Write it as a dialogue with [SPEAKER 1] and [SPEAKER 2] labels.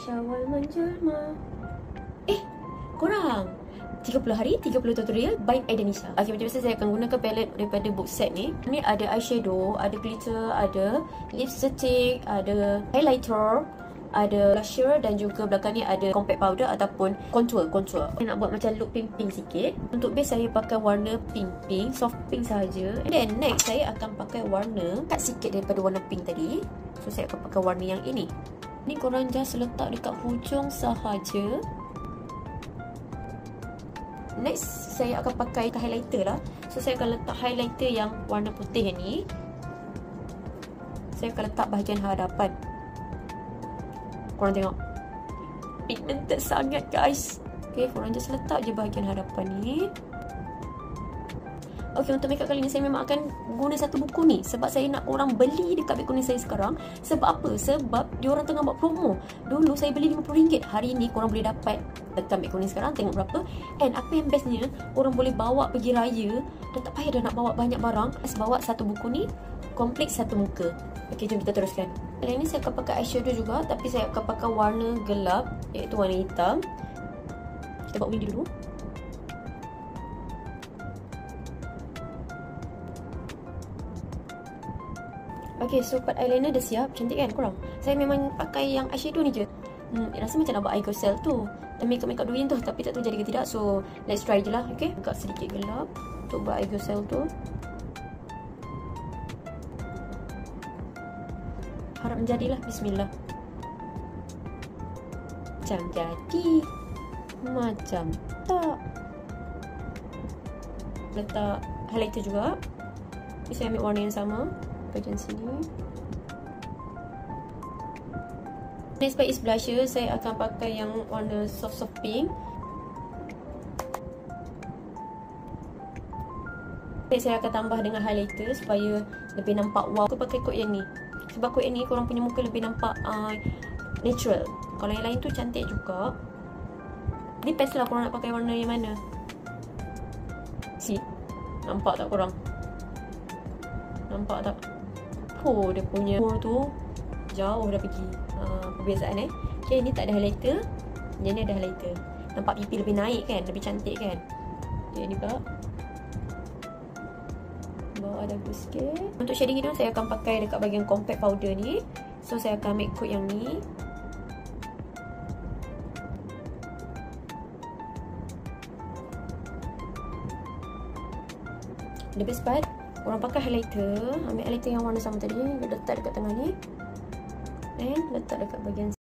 [SPEAKER 1] Syawal menjelma. Korang 30 hari, 30 tutorial by Aidanisha. Okay, macam biasa saya akan gunakan palette daripada book set ni. Ni ada eyeshadow, ada glitter, ada lipstick, ada highlighter, ada blusher, dan juga belakang ni ada compact powder ataupun contour. Saya nak buat macam look pink-pink sikit. Untuk base saya pakai warna pink, soft pink sahaja. And then next saya akan pakai warna kat sikit daripada warna pink tadi. So saya akan pakai warna yang ini. Ni korang just letak dekat hujung sahaja. Next saya akan pakai highlighter lah. So saya akan letak highlighter yang warna putih ni. Saya akan letak bahagian hadapan. Korang tengok, pigmented sangat guys. Okay, korang just letak je bahagian hadapan ni. Okay, untuk makeup kali ni saya memang akan guna satu buku ni. Sebab saya nak korang beli dekat beg kuning saya sekarang. Sebab apa? Sebab diorang tengah buat promo. Dulu saya beli RM50. Hari ni korang boleh dapat dekat beg kuning sekarang. Tengok berapa. And apa yang bestnya, korang boleh bawa pergi raya dan tak payah dah nak bawa banyak barang. Just bawa satu buku ni, komplit satu muka. Okay, jom kita teruskan. Kali ni saya akan pakai eyeshadow juga. Tapi saya akan pakai warna gelap, iaitu warna hitam. Kita buat window dulu. Okay, so part eyeliner dah siap. Cantik kan korang? Saya memang pakai yang eyeshadow ni je. Rasa macam nak buat eye gel tu. Dan makeup Douyin tu. Tapi tak tahu jadi ke tidak. So, let's try je lah. Okay, agak sedikit gelap untuk buat eye gel tu. Harap menjadilah. Bismillah. Macam jadi, macam tak. Letak highlighter juga. Ini saya ambil warna yang sama bahagian sini. Next part is blusher. Saya akan pakai yang warna soft pink. Saya akan tambah dengan highlighter supaya lebih nampak wow. Aku pakai kod yang ni. Sebab kod yang ni korang punya muka lebih nampak natural. Kalau yang lain tu cantik juga. Depends lah korang nak pakai warna yang mana. See? Nampak tak korang? Nampak tak? Oh, dia punya pore tu jauh dah pergi. Perbezaan Okay, ni tak ada highlighter. Yang ni ada highlighter. Nampak pipi lebih naik kan? Lebih cantik kan? Okay, ni pula bawah dagu sikit. Untuk shading hidung saya akan pakai dekat bahagian compact powder ni. So saya akan ambil coat yang ni. The best part, korang pakai highlighter. Ambil highlighter yang warna sama tadi, letak dekat tengah ni. And letak dekat bahagian